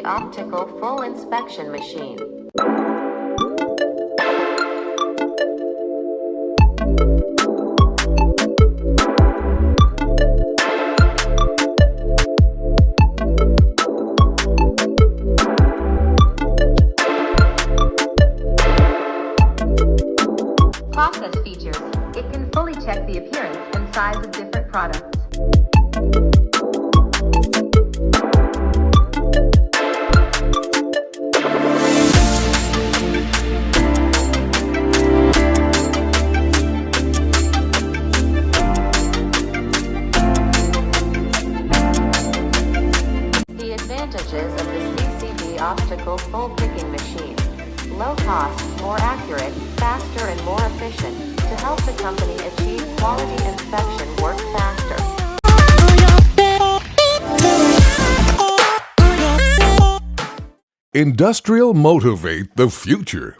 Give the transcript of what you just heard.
CCD optical full inspection machine. Process features. It can fully check the appearance and size of different products. The advantages of the CCD optical full picking machine. Low cost, more accurate, faster and more efficient, to help the company achieve quality inspection work faster. Industrial Motivate the Future.